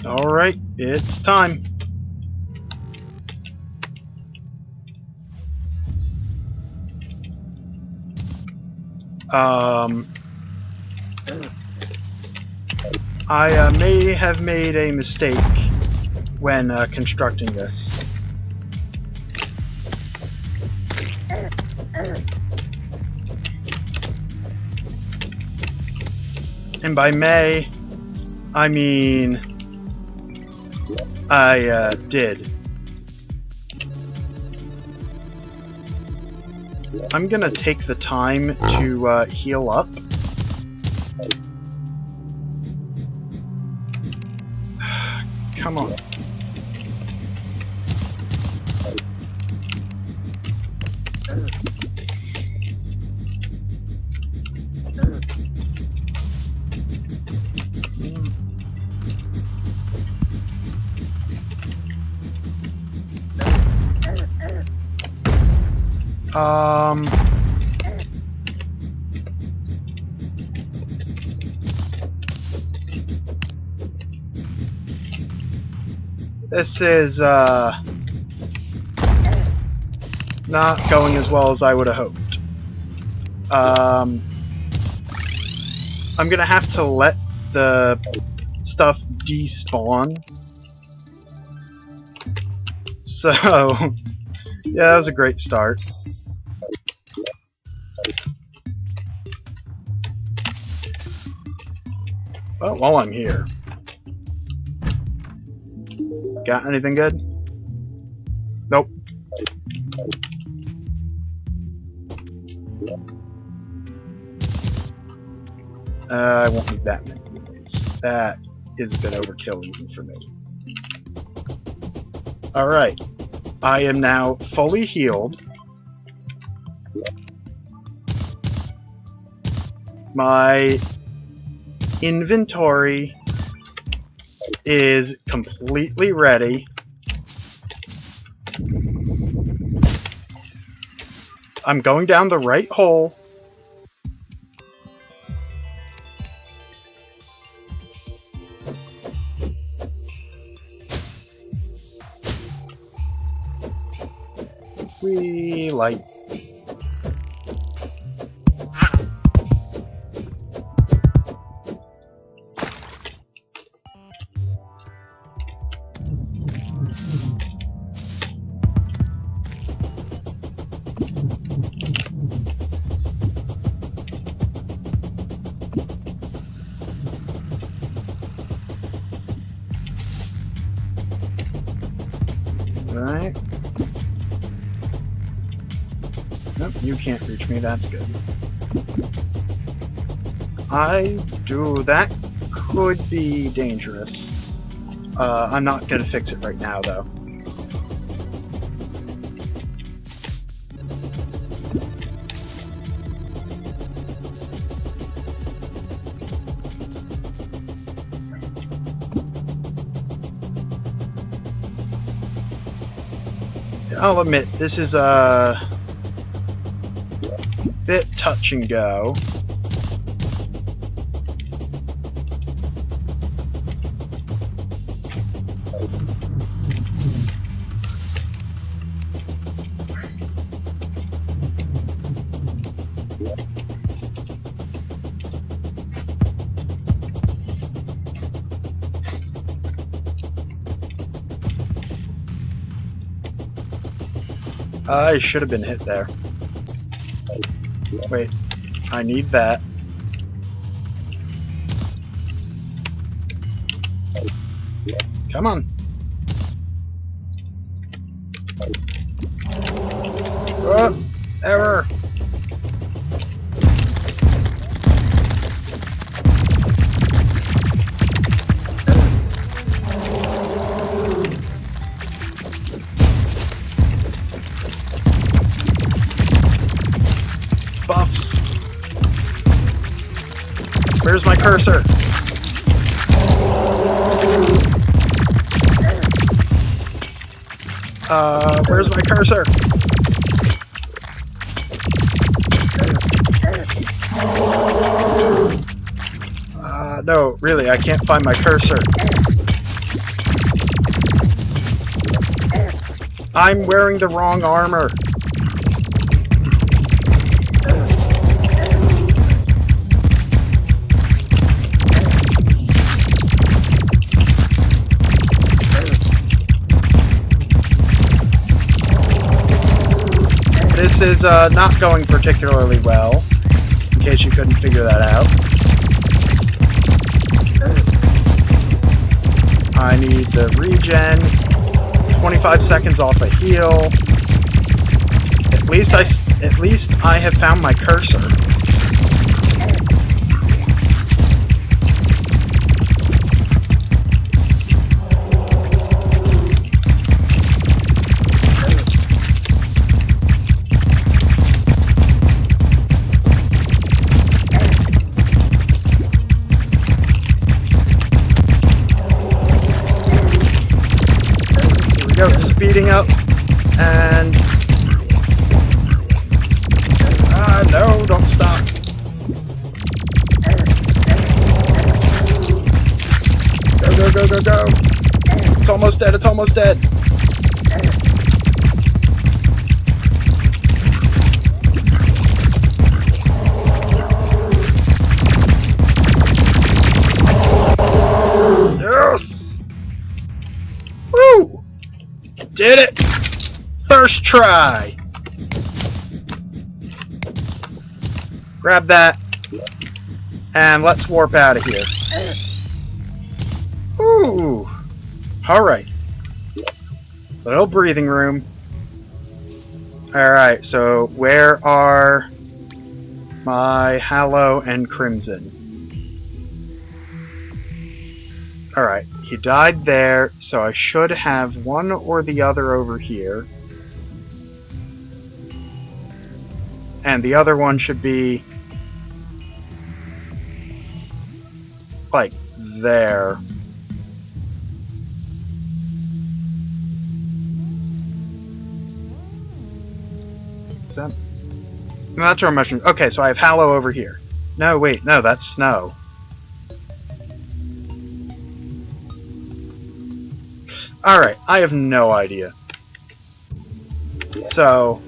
Alright, it's time. I may have made a mistake when constructing this. And by may, I mean I did. I'm gonna take the time to heal up. Come on. This is, not going as well as I would have hoped. I'm gonna have to let the stuff despawn. So, yeah, that was a great start. Well, while I'm here, got anything good? Nope. I won't need that many blades. That is a bit overkill even for me. Alright. I am now fully healed. My inventory is completely ready. I'm going down the right hole. We light. Right. Nope, you can't reach me, that's good. That could be dangerous. I'm not gonna fix it right now, though. I'll admit, this is a bit touch and go. I should have been hit there. Wait, I need that. Come on. Oh, error. Buffs. Where's my cursor? Where's my cursor? No, really, I can't find my cursor. I'm wearing the wrong armor. This is not going particularly well, in case you couldn't figure that out. I need the regen, 25 seconds off a heal. At least I have found my cursor. Speeding up, and no, don't stop. Go, go, go, go, go. It's almost dead, it's almost dead. Yes! Woo! Did it! First try! Grab that. And let's warp out of here. Ooh! Alright. Little breathing room. Alright, so where are my Hallow and Crimson? Alright. He died there, so I should have one or the other over here. And the other one should be like there. Is that? No, that's our mushroom. Okay, so I have Hallow over here. No, wait, no, that's Snow. Alright, I have no idea. So,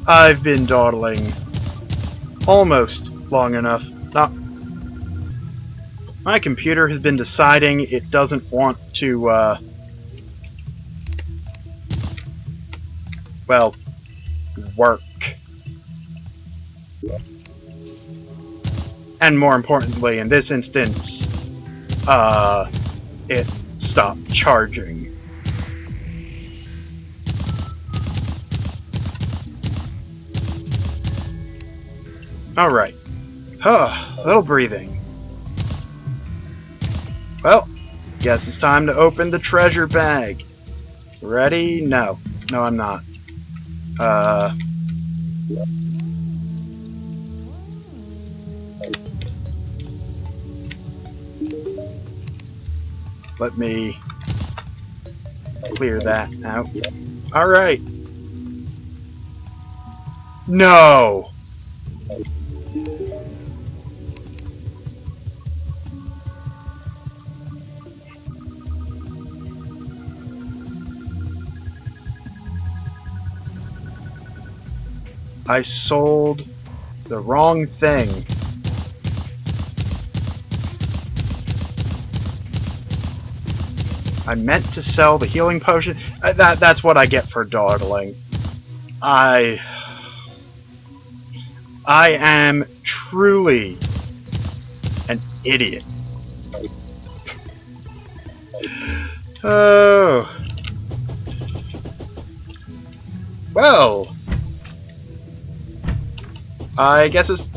I've been dawdling almost long enough. My computer has been deciding it doesn't want to, well, work. And more importantly, in this instance, it stopped charging. Alright. Little breathing. Well, guess it's time to open the treasure bag. Ready? No. No, I'm not. Let me clear that out. Alright. No! I sold the wrong thing. I meant to sell the healing potion. That's what I get for dawdling. I am truly an idiot. Oh. Well, I guess it's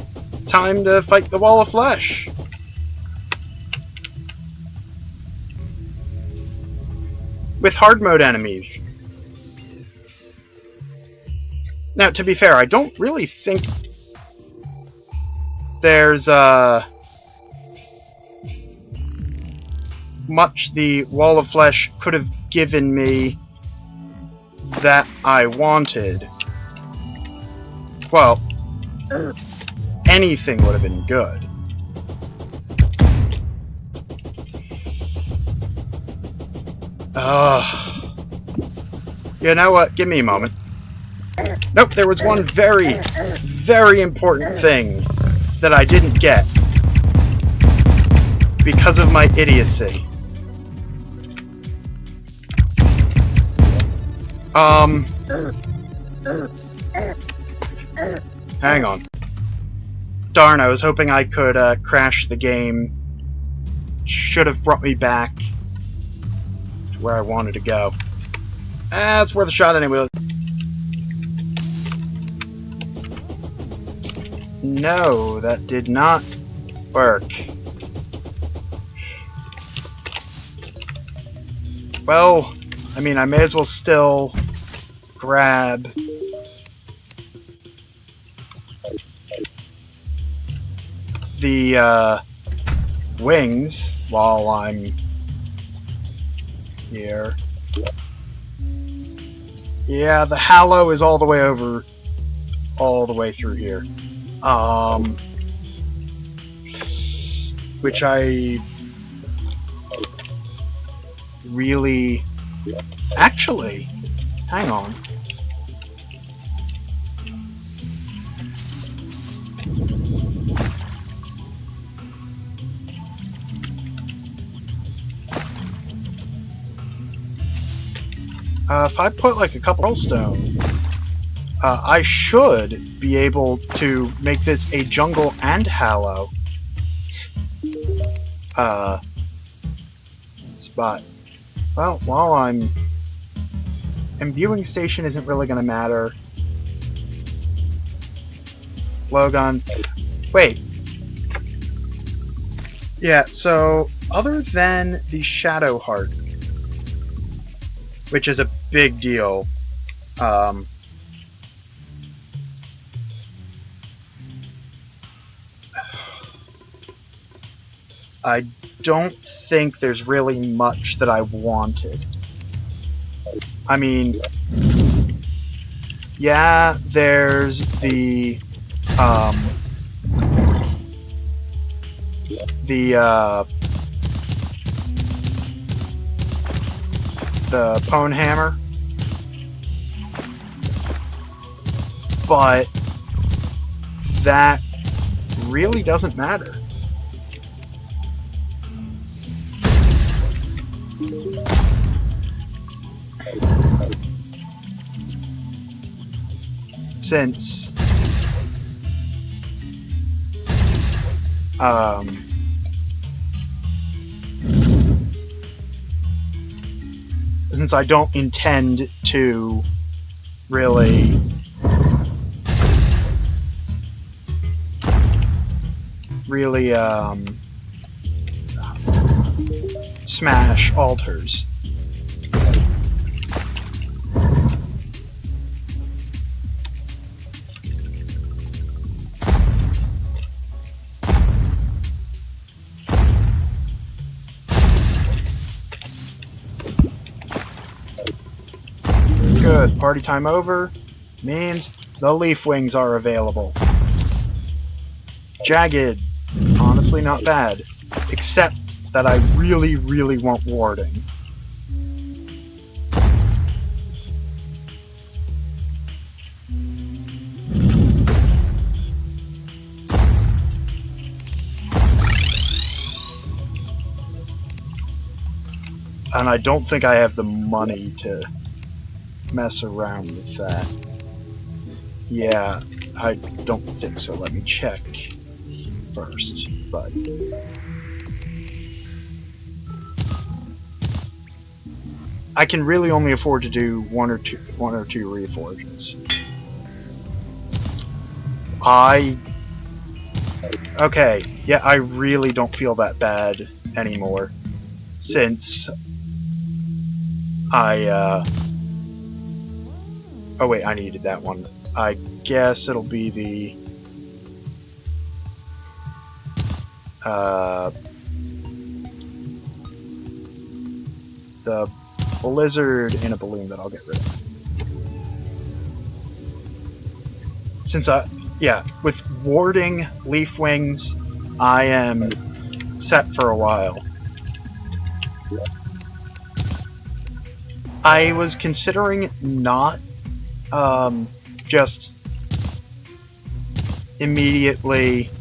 time to fight the wall of flesh. With hard mode enemies. Now, to be fair, I don't really think there's much the wall of flesh could have given me that I wanted. Well, anything would have been good. Ugh. You know what? Give me a moment. Nope, there was one very, very important thing that I didn't get because of my idiocy. Hang on. Darn, I was hoping I could crash the game. Should have brought me back to where I wanted to go. It's worth a shot anyway. No, that did not work. Well, I mean, I may as well still grab the wings while I'm here. Yeah, the Hallow is all the way over, all the way through here. Which I really... Actually, hang on. If I put like a couple stone, I should be able to make this a jungle and Hallow spot. Well, while I'm... Imbuing station isn't really going to matter. Blowgun. Wait. Yeah, so other than the Shadow Heart, which is a big deal, I don't think there's really much that I wanted. I mean, yeah, there's the Pwn Hammer, but that really doesn't matter. Since I don't intend to really smash altars. Good. Party time over means the leaf wings are available. Jagged. Honestly not bad. Except that I really, really want warding. And I don't think I have the money to mess around with that. Yeah, I don't think so. Let me check first, but I can really only afford to do one or two reforges. Okay, yeah, I really don't feel that bad anymore since oh wait, I needed that one. I guess it'll be the blizzard in a balloon that I'll get rid of. Since yeah, with warding leaf wings, I am set for a while. I was considering not just immediately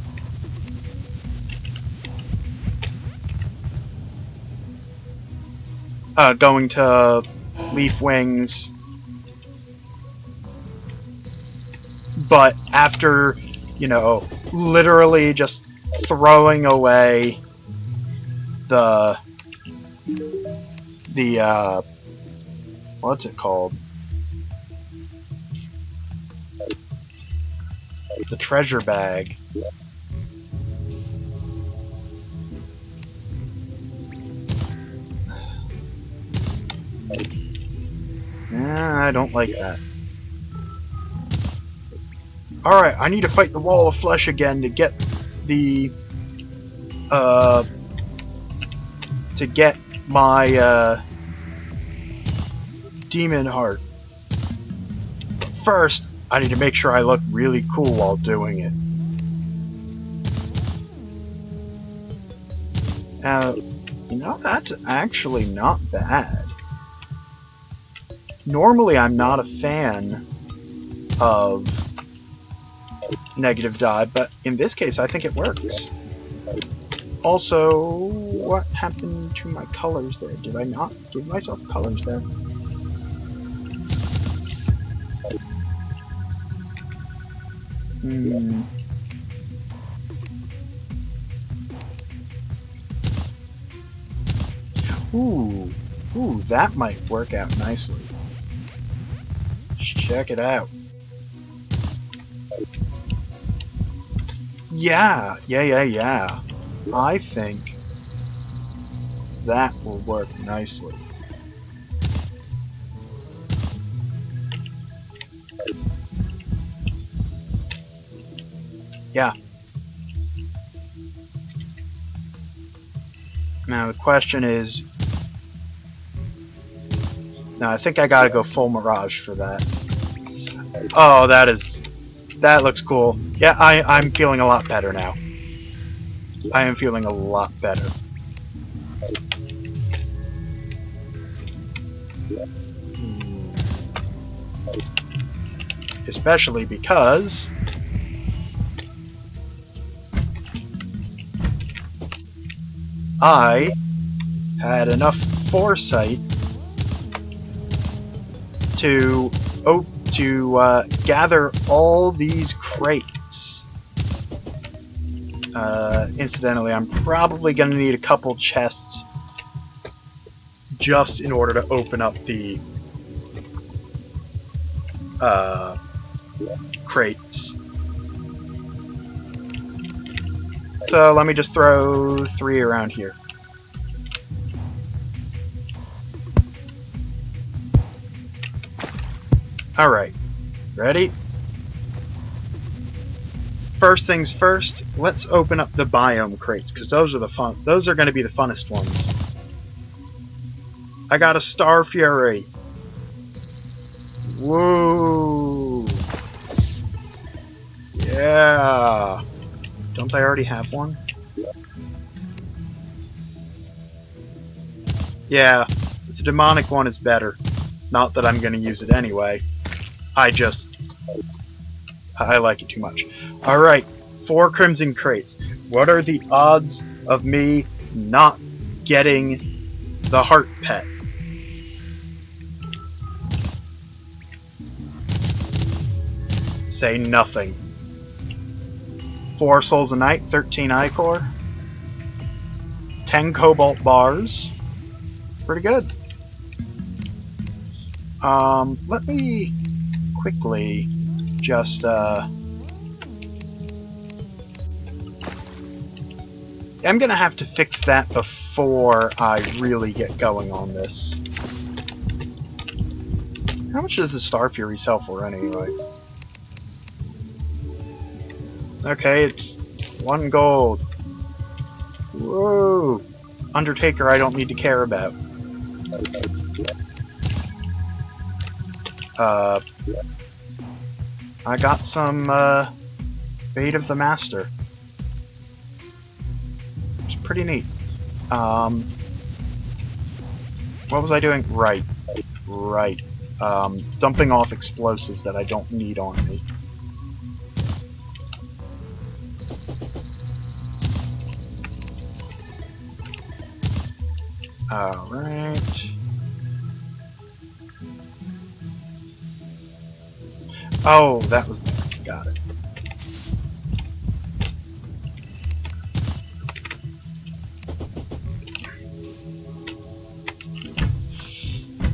going to Leaf Wings, but after, you know, literally just throwing away the what's it called? The treasure bag. I don't like that. Alright, I need to fight the wall of flesh again to get the to get my demon heart. But first, I need to make sure I look really cool while doing it. You know, that's actually not bad. Normally, I'm not a fan of negative dye, but in this case, I think it works. Also, what happened to my colors there? Did I not give myself colors there? Ooh, that might work out nicely. Check it out. Yeah. I think that will work nicely. Yeah. Now the question is... No, I think I gotta go full Mirage for that. Oh, that looks cool. Yeah, I'm feeling a lot better now. I am feeling a lot better. Especially because I had enough foresight to gather all these crates. Incidentally, I'm probably going to need a couple chests just in order to open up the crates. So let me just throw 3 around here. Alright, ready? First things first, let's open up the biome crates, because those are going to be the funnest ones. I got a Star Fury. Whoa! Yeah! Don't I already have one? Yeah, the demonic one is better. Not that I'm going to use it anyway. I like it too much. Alright, 4 crimson crates. What are the odds of me not getting the heart pet? Say nothing. 4 souls a night, 13 ichor, 10 cobalt bars. Pretty good. Let me quickly just I'm gonna have to fix that before I really get going on this. How much does the Star Fury sell for anyway? Okay, it's 1 gold. Whoa! Undertaker I don't need to care about. I got some Bait of the Master. It's pretty neat. What was I doing? Right. Right. Dumping off explosives that I don't need on me. Alright. Oh, that was there. Got it.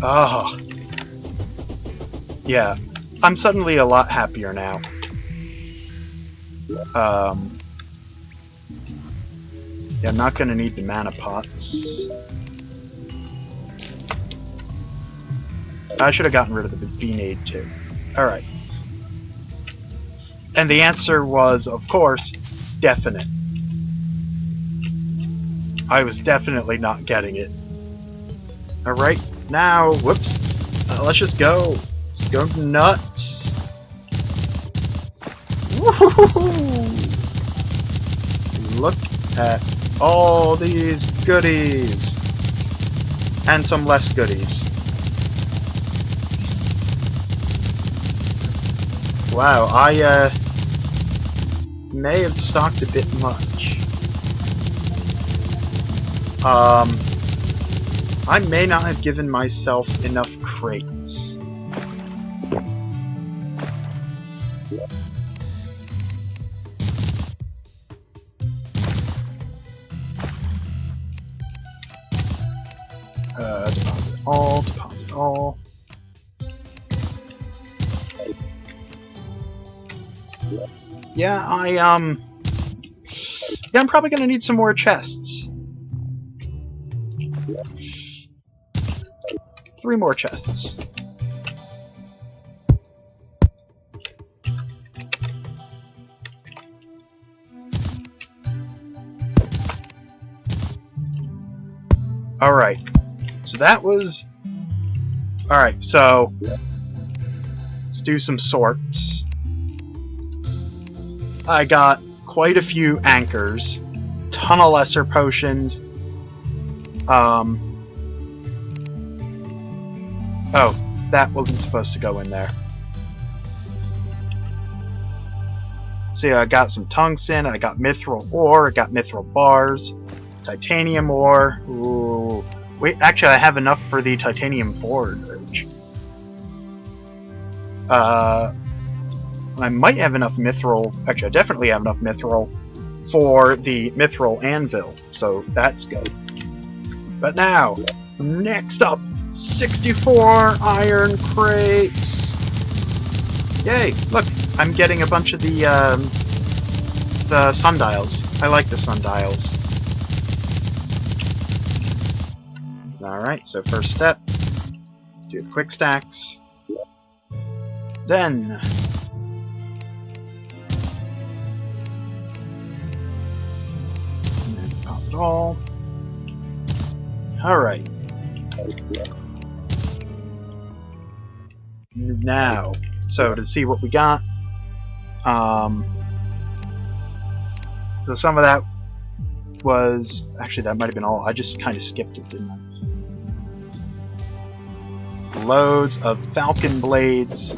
Oh. Yeah. I'm suddenly a lot happier now. Yeah, I'm not gonna need the mana pots. I should have gotten rid of the V-Nade too. Alright. And the answer was, of course, definite. I was definitely not getting it. Alright, now, whoops. Let's just go. Let's go nuts. Woohoo! Look at all these goodies. And some less goodies. Wow, I may have stocked a bit much. I may not have given myself enough crates. Deposit all, deposit all. Yeah, I'm probably gonna need some more chests. 3 more chests. Alright. So that was... Alright, so... Let's do some sorts. I got quite a few anchors. Ton of lesser potions. Oh, that wasn't supposed to go in there. See, I got some tungsten, I got mithril ore, I got mithril bars, titanium ore. Ooh. Wait, actually I have enough for the titanium forge. I might have enough mithril, actually I definitely have enough mithril for the mithril anvil, so that's good. But now, next up, 64 iron crates! Yay! Look, I'm getting a bunch of the sundials. I like the sundials. Alright, so first step, do the quick stacks. Then... deposit all. Alright. Now, so to see what we got, so some of that was, actually that might have been all, I just kind of skipped it, didn't I? Loads of falcon blades,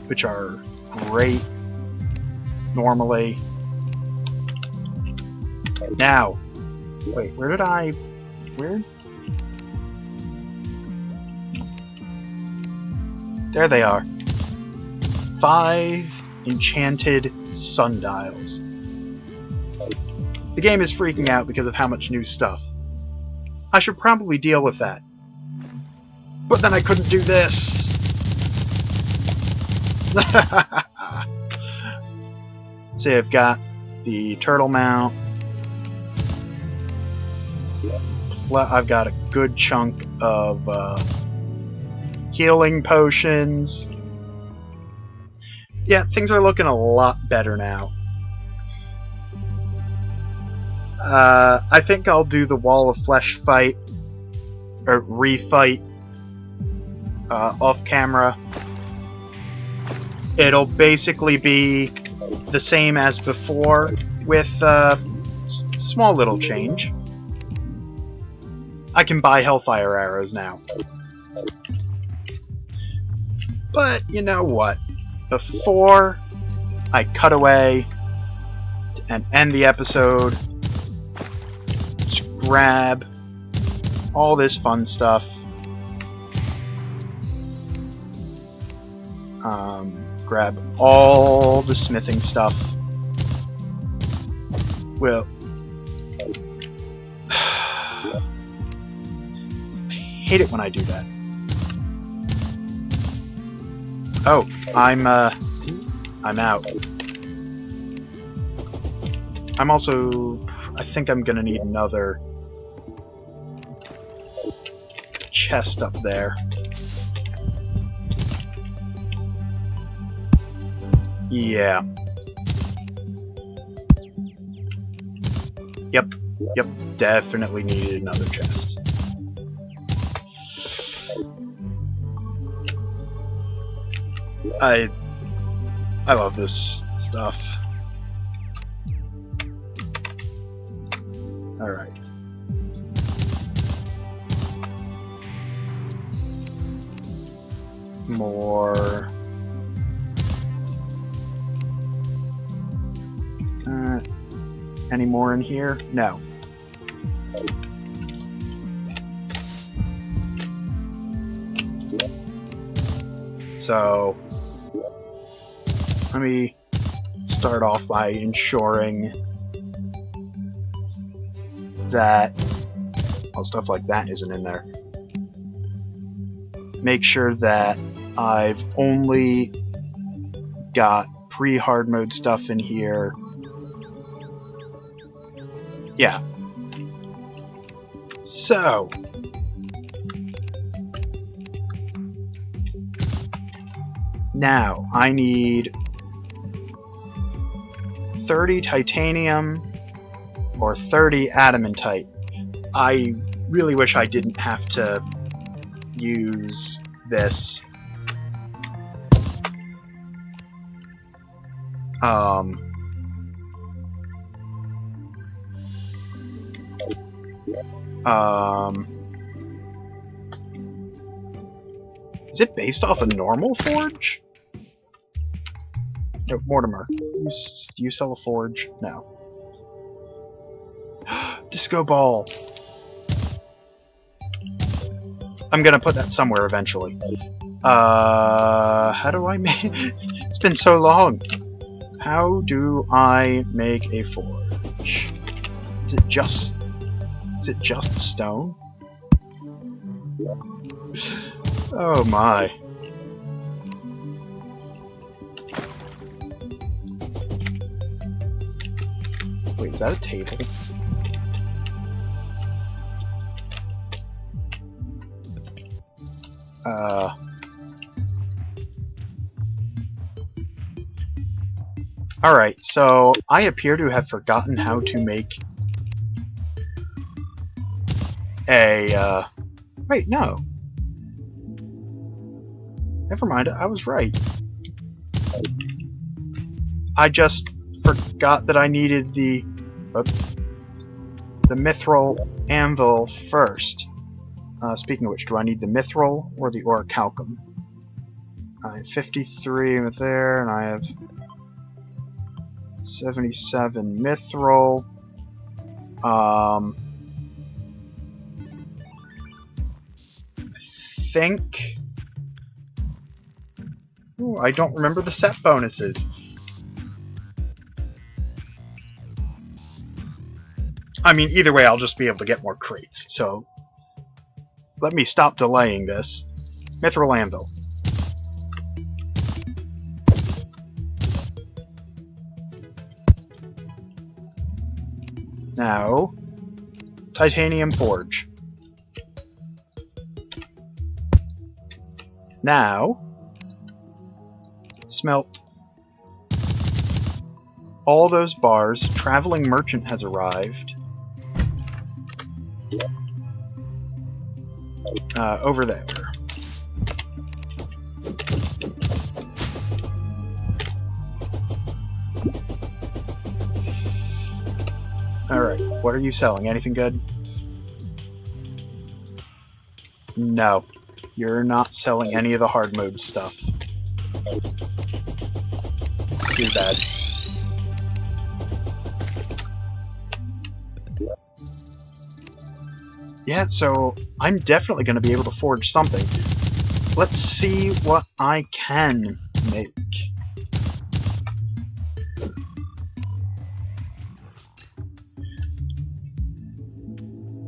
which are great, normally. Now, wait, where? There they are. 5 enchanted sundials. The game is freaking out because of how much new stuff. I should probably deal with that. But then I couldn't do this! See, I've got the turtle mount. I've got a good chunk of healing potions. Yeah, things are looking a lot better now. I think I'll do the Wall of Flesh fight, or refight, off camera. It'll basically be the same as before, with small little change. I can buy Hellfire arrows now. But you know what? Before I cut away and end the episode, just grab all this fun stuff. Grab all the smithing stuff. Well, I hate it when I do that. Oh, I'm out. I'm also... I think I'm gonna need another chest up there. Yeah. Yep, definitely needed another chest. I love this stuff. Alright. More... any more in here? No. So, let me start off by ensuring that all stuff like that isn't in there. Make sure that I've only got pre-hard mode stuff in here. Yeah. So, now I need 30 titanium or 30 adamantite. I really wish I didn't have to use this. Is it based off a normal forge? No, Mortimer, do you sell a forge? No. Disco ball! I'm gonna put that somewhere eventually. How do I make... It's been so long! How do I make a forge? Is it just stone? Oh my. Wait, is that a table? Alright, so I appear to have forgotten how to make a, wait, no. Never mind, I was right. I just forgot that I needed the mithril anvil first. Speaking of which, do I need the mithril or the orichalcum? I have 53 over there, and I have 77 mithril. I think... Ooh, I don't remember the set bonuses. I mean, either way, I'll just be able to get more crates, so... Let me stop delaying this. Mithril anvil. Now, titanium forge. Now, smelt all those bars. Traveling merchant has arrived. Over there. Alright, what are you selling? Anything good? No. You're not selling any of the hard mode stuff. too bad. Yeah, so I'm definitely going to be able to forge something. Let's see what I can make.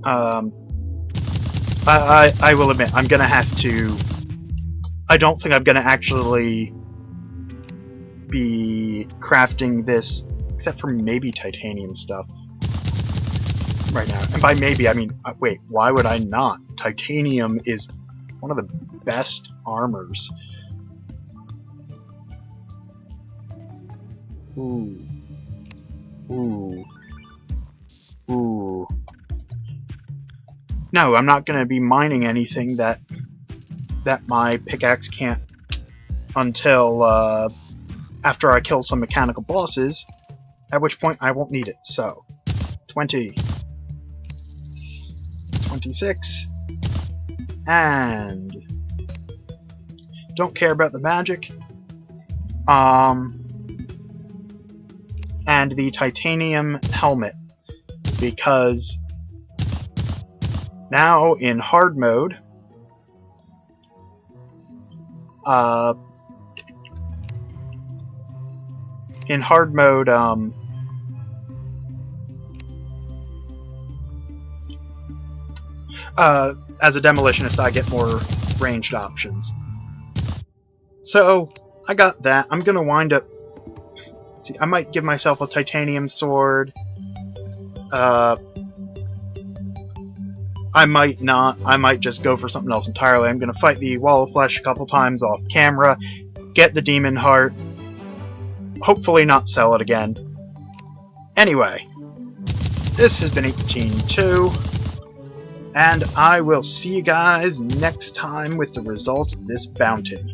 I will admit, I'm going to have to... I don't think I'm going to actually be crafting this, except for maybe titanium stuff right now. And by maybe, I mean, wait, why would I not? Titanium is one of the best armors. Ooh. Ooh. Ooh. No, I'm not going to be mining anything that my pickaxe can't until after I kill some mechanical bosses, at which point I won't need it. So, 20, 26, and don't care about the magic. And the titanium helmet, because now in hard mode, as a demolitionist, I get more ranged options. So I got that. I'm gonna wind up. See, I might give myself a titanium sword. I might not. I might just go for something else entirely. I'm gonna fight the Wall of Flesh a couple times off camera, get the Demon Heart, hopefully not sell it again. Anyway, this has been 18-2, and I will see you guys next time with the result of this bounty.